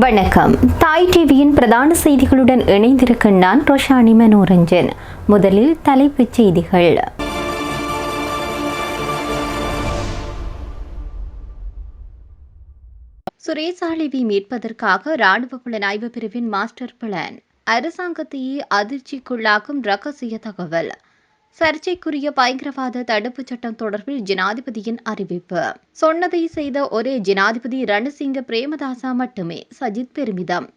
வணக்கம். தாய் டிவியின் பிரதான செய்திகளுடன் இணைந்திருக்கும் நான் ரோஷானி மனோரஞ்சன். முதலில் தலைப்புச் செய்திகள். சுரேசாலிவை மீட்பதற்காக ராணுவ புலனாய்வு பிரிவின் மாஸ்டர் பிளான். அரசாங்கத்தையே அதிர்ச்சிக்குள்ளாக்கும் ரகசிய தகவல். சர்ச்சைக்குரிய பயங்கரவாத தடுப்புச் சட்டம் தொடர்பில் ஜனாதிபதியின் அறிவிப்பு. சொன்னதை செய்த ஒரே ஜனாதிபதி ரணசிங்க பிரேமதாசா மட்டுமே, சஜித் பெருமிதம்.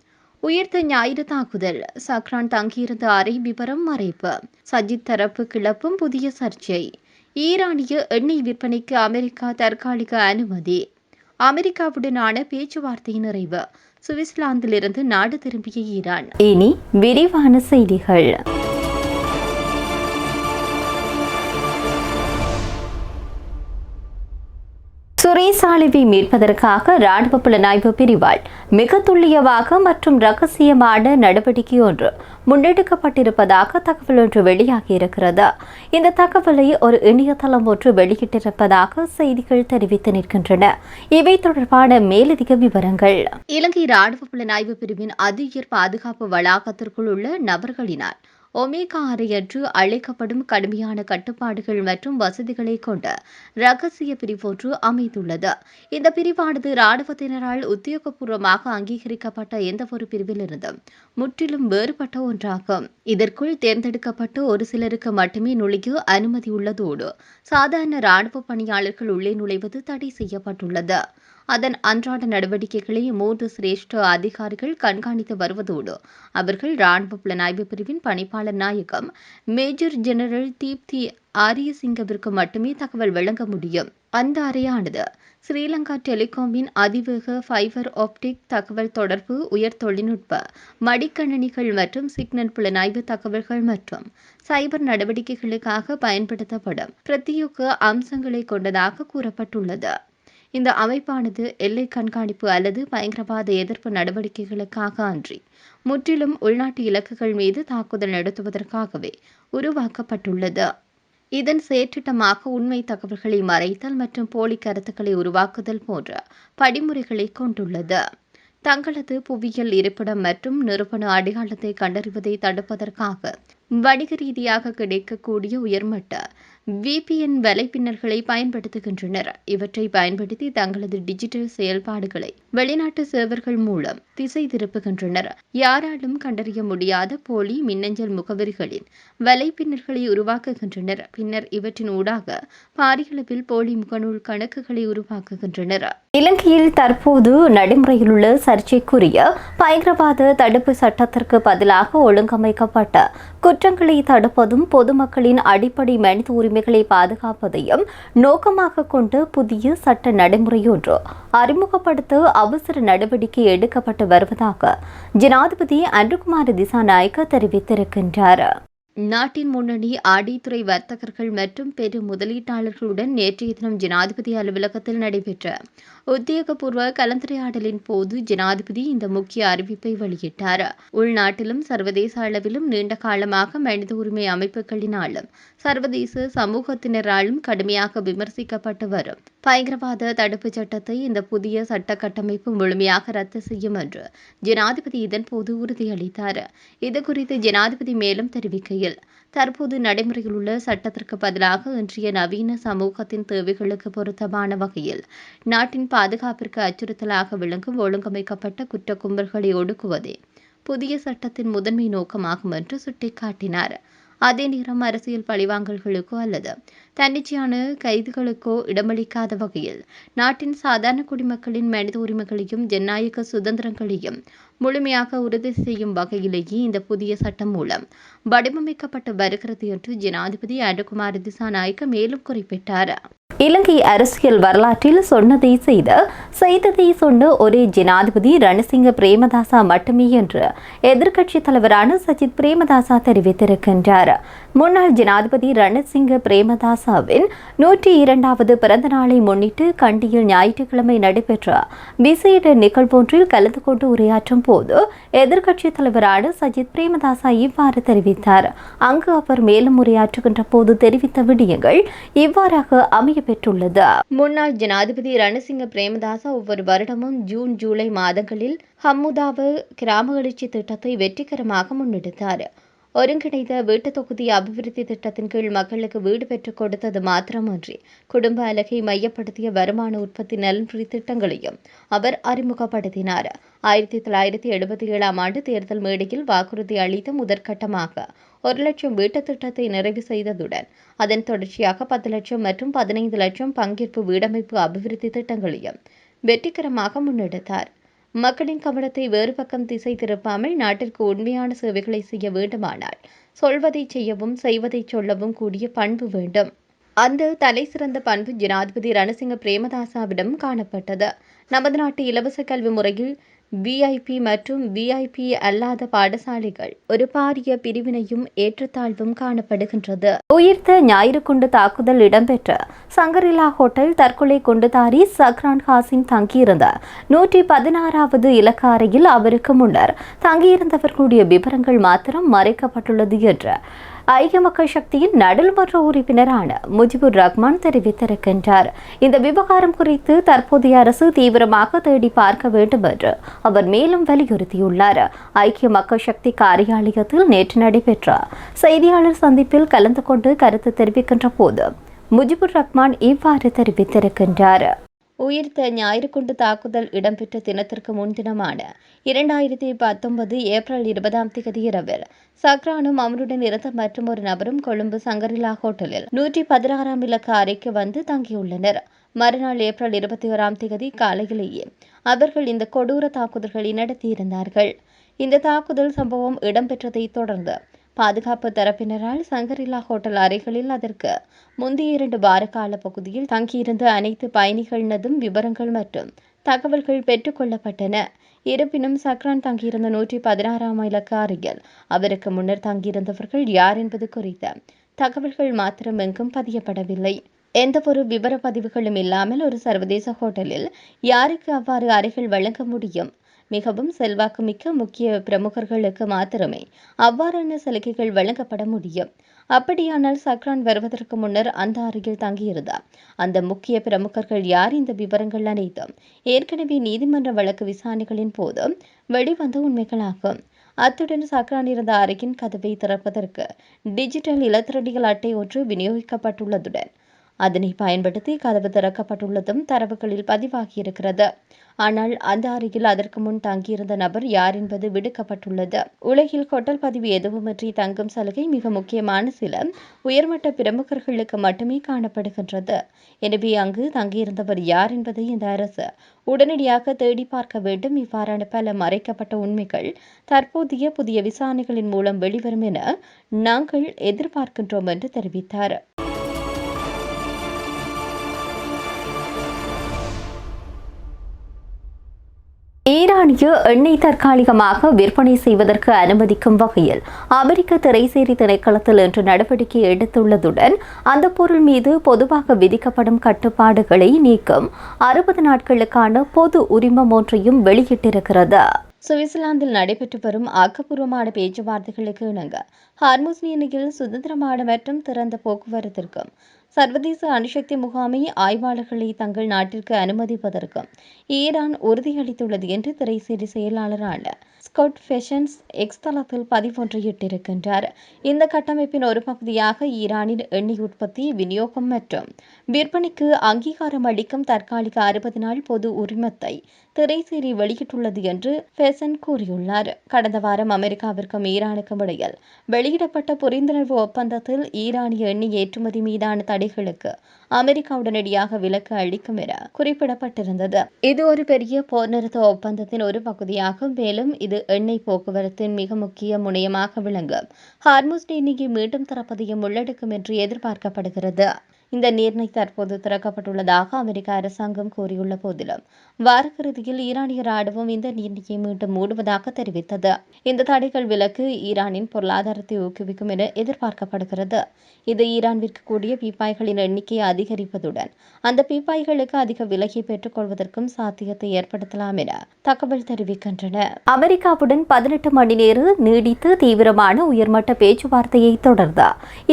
உயிர்த்த ஞாயிறு தாக்குதல், சக்ரான் தங்கியிருந்த அறை விவரம் மறைப்பு. சஜித் தரப்பு கிளப்பும் புதிய சர்ச்சை. ஈரானிய எண்ணெய் விற்பனைக்கு அமெரிக்கா தற்காலிக அனுமதி. அமெரிக்காவுடனான பேச்சுவார்த்தை நிறைவு. சுவிட்சர்லாந்திலிருந்து நாடு திரும்பிய ஈரான். இனி விரிவான செய்திகள். சுரேசாலிவை மீட்பதற்காக ராணுவ புலனாய்வு பிரிவால் மிக துல்லியமாக மற்றும் ரகசியமான நடவடிக்கை ஒன்று முன்னெடுக்கப்பட்டிருப்பதாக தகவல் ஒன்று வெளியாகியிருக்கிறது. இந்த தகவலை ஒரு இணையதளம் ஒன்று வெளியிட்டிருப்பதாக செய்திகள் தெரிவித்து நிற்கின்றன. இவை தொடர்பான மேலதிக விவரங்கள். இலங்கை ராணுவ புலனாய்வு பிரிவின் அதிஉயர் பாதுகாப்பு வளாகத்திற்குள் உள்ள நபர்களினால் ஒமேகா அறை என்று அழைக்கப்படும் கடுமையான கட்டுப்பாடுகள் மற்றும் வசதிகளை கொண்ட ரகசிய பிரிவொன்று அமைந்துள்ளது. இந்த பிரிவானது இராணுவத்தினரால் உத்தியோகபூர்வமாக அங்கீகரிக்கப்பட்ட எந்தவொரு பிரிவிலிருந்தும் முற்றிலும் வேறுபட்ட ஒன்றாகும். இதற்குள் தேர்ந்தெடுக்கப்பட்டு ஒரு சிலருக்கு மட்டுமே நுழைய அனுமதி உள்ளதோடு சாதாரண இராணுவ பணியாளர்கள் உள்ளே நுழைவது தடை செய்யப்பட்டுள்ளது. அதன் அன்றாட நடவடிக்கைகளை 3 சிரேஷ்ட அதிகாரிகள் கண்காணித்து வருவதோடு அவர்கள் ராணுவ புலனாய்வு பிரிவின் பணிப்பாளர் நாயகம் மேஜர் ஜெனரல் தீப்தி ஆரியசிங்கவிற்கு மட்டுமே தகவல் வழங்க முடியும். அந்த அறையானது ஸ்ரீலங்கா டெலிகாமின் அதிவேக ஃபைபர் ஆப்டிக் தகவல் தொடர்பு, உயர் தொழில்நுட்ப மடிக்கணினிகள் மற்றும் சிக்னல் புலனாய்வு தகவல்கள் மற்றும் சைபர் நடவடிக்கைகளுக்காக பயன்படுத்தப்படும் பிரத்யேக அம்சங்களை கொண்டதாக கூறப்பட்டுள்ளது. இந்த அமைப்பானது எல்லை கண்காணிப்பு அல்லது பயங்கரவாத எதிர்ப்பு நடவடிக்கைகளுக்காக அன்றி முற்றிலும் உள்நாட்டு இலக்குகள் மீது தாக்குதல் நடத்துவதற்காகவே உருவாக்கப்பட்டுள்ளது. இதன் செயற்றிட்டமாக உண்மை தகவல்களை மறைத்தல் மற்றும் போலி கருத்துக்களை உருவாக்குதல் போன்ற படிமுறைகளை கொண்டுள்ளது. தங்களது புவியியல் இருப்பிடம் மற்றும் நிறுவன அடையாளத்தை கண்டறிவதை தடுப்பதற்காக வணிக ரீதியாக கிடைக்கக்கூடிய உயர்மட்ட VPN வலைப்பின்னல்களை பயன்படுத்துகின்றனர். இவற்றை பயன்படுத்தி தங்களது டிஜிட்டல் செயல்பாடுகளை வெளிநாட்டு சேவர்கள் மூலம் திசை திருப்புகின்றனர். யாராலும் கண்டறிய முடியாத போலி மின்னஞ்சல் முகவரிகளின் வலைப்பின்னல்களை உருவாக்குகின்றனர். பின்னர் இவற்றின் ஊடாக பாரியளவில் போலி முகநூல் கணக்குகளை உருவாக்குகின்றனர். இலங்கையில் தற்போது நடைமுறையில் உள்ள சர்ச்சைக்குரிய பயங்கரவாத தடுப்பு சட்டத்திற்கு பதிலாக ஒழுங்கமைக்கப்பட்ட குற்றங்களை தடுப்பதும் பொதுமக்களின் அடிப்படை மனித உரிமைகளை பாதுகாப்பதையும் நோக்கமாக கொண்டு புதிய சட்ட நடைமுறையொன்று அறிமுகப்படுத்த அவசர நடவடிக்கை எடுக்கப்பட்டு வருவதாக ஜனாதிபதி அன்ருகுமார திசாநாயக்க தெரிவித்திருக்கின்றார். நாட்டின் முன்னணி ஆடித்துறை வர்த்தகர்கள் மற்றும் பெரும் முதலீட்டாளர்களுடன் நேற்றைய தினம் ஜனாதிபதி அலுவலகத்தில் நடைபெற்ற உத்தியோகபூர்வ கலந்துரையாடலின் போது ஜனாதிபதி இந்த முக்கிய அறிவிப்பை வெளியிட்டார். உள்நாட்டிலும் சர்வதேச அளவிலும் நீண்ட காலமாக மனித உரிமை அமைப்புகளினாலும் சர்வதேச சமூகத்தினராலும் கடுமையாக விமர்சிக்கப்பட்டு வரும் பயங்கரவாத தடுப்புச் சட்டத்தை இந்த புதிய சட்ட கட்டமைப்பு முழுமையாக ரத்து செய்யும் என்று ஜனாதிபதி இதன்போது உறுதியளித்தார். இதுகுறித்து ஜனாதிபதி மேலும் தெரிவிக்கையில், தற்போது நடைமுறையில் உள்ள சட்டத்திற்கு பதிலாக இன்றைய நவீன சமூகத்தின் தேவைகளுக்கு பொருத்தமான வகையில் நாட்டின் பாதுகாப்பிற்கு அச்சுறுத்தலாக விளங்கும் ஒழுங்கமைக்கப்பட்ட குற்ற கும்பல்களை ஒடுக்குவதே புதிய சட்டத்தின் முதன்மை நோக்கமாகும் என்று சுட்டிக்காட்டினார். அதே நேரம் அரசியல் பழிவாங்கல்களுக்கோ அல்லது தன்னிச்சையான கைதுகளுக்கோ இடமளிக்காத வகையில் நாட்டின் சாதாரண குடிமக்களின் மனித உரிமைகளையும் ஜனநாயக சுதந்திரங்களையும் முழுமையாக உறுதி செய்யும் வகையிலேயே இந்த புதிய சட்டம் மூலம் வடிவமைக்கப்பட்டு வருகிறது என்று ஜனாதிபதி அன்ருகுமார திசாநாயக்க மேலும் குறிப்பிட்டார். இலங்கை அரசியல் வரலாற்றில் சொன்னதை செய்ததை சொன்ன ஒரே ஜனாதிபதி ரணசிங்க பிரேமதாசா மட்டுமே என்று எதிர்க்கட்சித் தலைவரான சஜித் பிரேமதாசா தெரிவித்திருக்கின்றார். முன்னாள் ஜனாதிபதி ரணசிங்க பிரேமதாசவின் 102வது பிறந்த நாளை முன்னிட்டு கண்டியில் ஞாயிற்றுக்கிழமை நடைபெற்ற விசேட நிகழ்வொன்றில் கலந்து கொண்டு உரையாற்றும் போது எதிர்க்கட்சித் தலைவரான சஜித் பிரேமதாசா இவ்வாறு தெரிவித்தார். அங்கு அவர் மேலும் உரையாற்றுகின்ற போது தெரிவித்த விடயங்கள் இவ்வாறாக அமையப்பெற்றுள்ளது. முன்னாள் ஜனாதிபதி ரணசிங்க பிரேமதாசா ஒவ்வொரு வருடமும் ஜூன் ஜூலை மாதங்களில் ஹம்முதாவு கிராம எழுச்சி திட்டத்தை வெற்றிகரமாக முன்னெடுத்தார். ஒருங்கிணைந்த வீட்டுத் தொகுதி அபிவிருத்தி திட்டத்தின் கீழ் மக்களுக்கு வீடு பெற்றுக் கொடுத்தது மாத்திரமன்றி குடும்ப அலகை மையப்படுத்திய வருமான உற்பத்தி நலன்புரி திட்டங்களையும் அவர் அறிமுகப்படுத்தினார். 1977ஆம் ஆண்டு தேர்தல் மேடையில் வாக்குறுதி அளித்த முதற்கட்டமாக 1 லட்சம் வீட்டுத் திட்டத்தை நிறைவு செய்ததுடன் அதன் தொடர்ச்சியாக 10 லட்சம் மற்றும் 15 லட்சம் பங்கேற்பு வீடமைப்பு அபிவிருத்தி திட்டங்களையும் வெற்றிகரமாக முன்னெடுத்தார். மக்களின் கவனத்தை வேறு பக்கம் திசை திருப்பாமல் நாட்டிற்கு உண்மையான சேவைகளை செய்ய வேண்டுமானால் சொல்வதை செய்யவும் செய்வதை சொல்லவும் கூடிய பண்பு வேண்டும். அந்த தலை சிறந்த பண்பு ஜனாதிபதி ரணசிங்க பிரேமதாசாவிடம் காணப்பட்டது. நமது நாட்டு இலவச கல்வி முறையில் விஐபி மற்றும் விஐபி அல்லாத பாடசாலைகள் ஒரு பாரிய பிரிவினையும் ஏற்றத்தாழ்வும் காணப்படுகின்றது. உயிர்த்த ஞாயிறு குண்டு தாக்குதல் இடம்பெற்ற சங்கரிலா ஹோட்டல் தற்கொலை குண்டுதாரி சக்ரான் ஹாசிம் தங்கியிருந்த 116வது இலக்க அறையில் அவருக்கு முன்னர் தங்கியிருந்தவர்களுடைய விவரங்கள் மாத்திரம் மறைக்கப்பட்டுள்ளது என்று ஐக்கிய மக்கள் சக்தியின் நாடாளுமன்ற உறுப்பினரான முஜிபுர் ரஹ்மான் தெரிவித்திருக்கின்றார். இந்த விவகாரம் குறித்து தற்போதைய அரசு தீவிரமாக தேடி பார்க்க வேண்டும் என்று அவர் மேலும் வலியுறுத்தியுள்ளார். ஐக்கிய மக்கள் சக்தி காரியாலயத்தில் நேற்று நடைபெற்ற செய்தியாளர் சந்திப்பில் கலந்து கொண்டு கருத்து தெரிவிக்கின்ற போது முஜிபுர் ரஹ்மான் இவ்வாறு தெரிவித்திருக்கின்றார். உயிர்த்த ஞாயிறு குண்டு தாக்குதல் இடம்பெற்ற தினத்திற்கு முன்தினமான 2019 ஏப்ரல் 20 இரவில் சக்ரானும் அவருடன் இருந்த மற்றொரு நபரும் கொழும்பு சங்கரிலா ஹோட்டலில் 116ஆம் இலக்க அறைக்கு வந்து தங்கியுள்ளனர். மறுநாள் ஏப்ரல் 21 காலையிலேயே அவர்கள் இந்த கொடூர தாக்குதல்களை நடத்தியிருந்தார்கள். இந்த தாக்குதல் சம்பவம் இடம்பெற்றதை தொடர்ந்து பாதுகாப்பு தரப்பினரால் சங்கரிலா ஹோட்டல் அறைகளில் அதற்கு முந்தைய 2 வார கால பகுதியில் தங்கியிருந்த அனைத்து பயணிகளினதும் விவரங்கள் மற்றும் தகவல்கள் பெற்றுக் கொள்ளப்பட்டன. இருப்பினும் சக்ரான் தங்கியிருந்த 116ஆம் இலக்க அறையில் அவருக்கு முன்னர் தங்கியிருந்தவர்கள் யார் என்பது குறித்த தகவல்கள் மாத்திரம் எங்கும் பதியப்படவில்லை. எந்தவொரு விவர பதிவுகளும் இல்லாமல் ஒரு சர்வதேச ஹோட்டலில் யாருக்கு அவ்வாறு அறைகள் வழங்க முடியும்? மிகவும் செல்வாக்குமிக்க முக்கிய பிரமுகர்களுக்கு மாத்திரமே அவ்வாறான சலுகைகள் வழங்கப்பட முடியும். அப்படியானால் சக்ரான் வருவதற்கு முன்னர் அந்த அறையில் தங்கியிருந்தார் அந்த முக்கிய பிரமுகர்கள் யார்? இந்த விவரங்கள் அனைத்தும் ஏற்கனவே நீதிமன்ற வழக்கு விசாரணைகளின் போது வெளிவந்த உண்மைகளாகும். அத்துடன் சக்ரான் இருந்த அறையின் கதவை திறப்பதற்கு டிஜிட்டல் இலத்திரனியல் அட்டை ஒன்று விநியோகிக்கப்பட்டுள்ளதுடன் அதனை பயன்படுத்தி கதவு திறக்கப்பட்டுள்ளதும் தரவுகளில் பதிவாகியிருக்கிறது. ஆனால் அந்த அறையில் அதற்கு முன் தங்கியிருந்த நபர் யார் என்பது விடுக்கப்பட்டுள்ளது. உலகில் ஹோட்டல் பதிவு எதுவுமின்றி தங்கும் சலுகை மிக முக்கியமான சில உயர்மட்ட பிரமுகர்களுக்கு மட்டுமே காணப்படுகின்றது. எனவே அங்கு தங்கியிருந்தவர் யார் என்பதை இந்த அரசு உடனடியாக தேடி பார்க்க வேண்டும். இவ்வாறான பல மறைக்கப்பட்ட உண்மைகள் தற்போதைய புதிய விசாரணைகளின் மூலம் வெளிவரும் என நாங்கள் எதிர்பார்க்கின்றோம் என்று தெரிவித்தார். ஈரானிய எண்ணெய் தற்காலிகமாக விற்பனை செய்வதற்கு அனுமதிக்கும் வகையில் அமெரிக்க திரைசேரி திணைக்களத்தில் இன்று நடவடிக்கை எடுத்துள்ளதுடன் அந்த பொருள் மீது பொதுவாக விதிக்கப்படும் கட்டுப்பாடுகளை நீக்கும் 60 நாட்களுக்கான பொது உரிமம் ஒன்றையும் வெளியிட்டிருக்கிறது. சுவிட்சர்லாந்தில் நடைபெற்று வரும் ஆக்கப்பூர்வமான பேச்சுவார்த்தைகளுக்கு இணங்க ஹார்முஸ் நீரிணையில் சுதந்திரமான மற்றும் திறந்த போக்குவரத்திற்கும் சர்வதேச அணுசக்தி முகாமை ஆய்வாளர்களை தங்கள் நாட்டிற்கு அனுமதிப்பதற்கும் ஈரான் உறுதியளித்துள்ளது என்று திரைசேரி செயலாளரான ஸ்காட் ஃபெஷன்ஸ் எக்ஸ் தளத்தில் பதிவொன்றையிட்டிருக்கின்றார். இந்த கட்டமைப்பின் ஒரு பகுதியாக ஈரானின் எண்ணெய் உற்பத்தி, விநியோகம் மற்றும் விற்பனைக்கு அங்கீகாரம் அளிக்கும் தற்காலிக 60 நாள் பொது உரிமத்தை திரைசேரி வெளியிட்டுள்ளது என்று ஃபெசன் கூறியுள்ளார். கடந்த வாரம் அமெரிக்காவிற்கும் ஈரானுக்கும் இடையில் வெளியிடப்பட்ட புரிந்துணர்வு ஒப்பந்தத்தில் ஈரானிய எண்ணெய் ஏற்றுமதி மீதான தடைகளுக்கு அமெரிக்கா உடனடியாக விலக்கு அளிக்கும் என குறிப்பிடப்பட்டிருந்தது. இது ஒரு பெரிய போர் நிறுத்த ஒப்பந்தத்தின் ஒரு பகுதியாகும். மேலும் இது எண்ணெய் போக்குவரத்தின் மிக முக்கிய முனையமாக விளங்கும் ஹார்முஸ் நீரிணையை மீண்டும் திறப்பதையும் உள்ளடக்கும் என்று எதிர்பார்க்கப்படுகிறது. இந்த நீர்நிலை தற்போது திறக்கப்பட்டுள்ளதாக அமெரிக்க அரசாங்கம் கூறியுள்ள போதிலும் வாரக்கிறுதியில் ஈரானிய ராணுவம் இந்த நீர்நிலையை மீண்டும் மூடுவதாக தெரிவித்தது. இந்த தடைகள் விலக்கு ஈரானின் பொருளாதாரத்தை ஊக்குவிக்கும் என எதிர்பார்க்கப்படுகிறது. இது ஈரான் விற்கக்கூடிய பீப்பாய்களின் எண்ணிக்கையை அதிகரிப்பதுடன் அந்த பீப்பாய்களுக்கு அதிக விலையை பெற்றுக் கொள்வதற்கும் சாத்தியத்தை ஏற்படுத்தலாம் என தகவல் தெரிவிக்கின்றன. அமெரிக்காவுடன் 18 மணி நேரம் நீடித்து தீவிரமான உயர்மட்ட பேச்சுவார்த்தையை தொடர்ந்த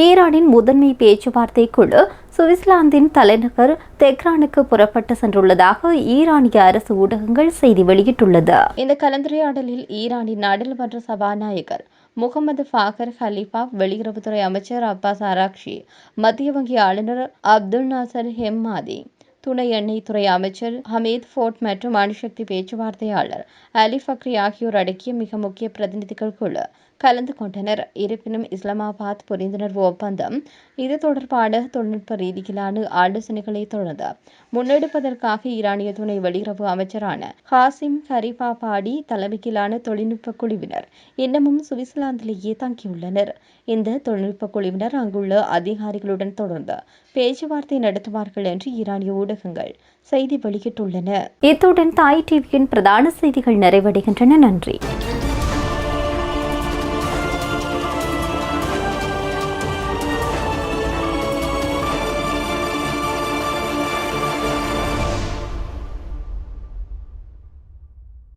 ஈரானின் முதன்மை பேச்சுவார்த்தை குழு சுவிட்சர்லாந்தின் தலைநகர் தெஹ்ரானுக்கு புறப்பட்டு சென்றுள்ளதாக ஈரானிய அரசு ஊடகங்கள் செய்தி வெளியிட்டுள்ளது. இந்த கலந்துரையாடலில் ஈரானின் நாடாளுமன்ற சபாநாயகர் முகமது ஃபாகர் ஹலீஃபா, வெளியுறவுத்துறை அமைச்சர் அப்பாஸ் ஆராக்ஷி, மத்திய வங்கி ஆளுநர் அப்துல் நாசர் ஹெம்மாதி, துணை எண்ணெய் துறை அமைச்சர் ஹமீத் ஃபோர்ட் மற்றும் அணுசக்தி பேச்சுவார்த்தையாளர் அலி ஃபக்ரி ஆகியோர் அடங்கிய மிக முக்கிய பிரதிநிதிகள் குழு கலந்து கொண்டனர். இருப்பினும் இஸ்லாமாபாத் புரிந்துணர்வு ஒப்பந்தம் இது தொடர்பான தொழில்நுட்ப ரீதியிலான ஆலோசனைகளை தொடர்ந்து முன்னெடுப்பதற்காக ஈரானிய துணை வெளியுறவு அமைச்சரான ஹாசிம் கரிபாபாடி தலைமையிலான தொழில்நுட்ப குழுவினர் இன்னமும் சுவிட்சர்லாந்திலேயே தங்கியுள்ளனர். இந்த தொழில்நுட்ப குழுவினர் அங்குள்ள அதிகாரிகளுடன் தொடர்ந்து பேச்சுவார்த்தை நடத்துவார்கள் என்று ஈரானிய ஊடகங்கள் செய்தி வெளியிட்டுள்ளன. இத்துடன் தாய் டிவியின் பிரதான செய்திகள் நிறைவடைகின்றன. நன்றி.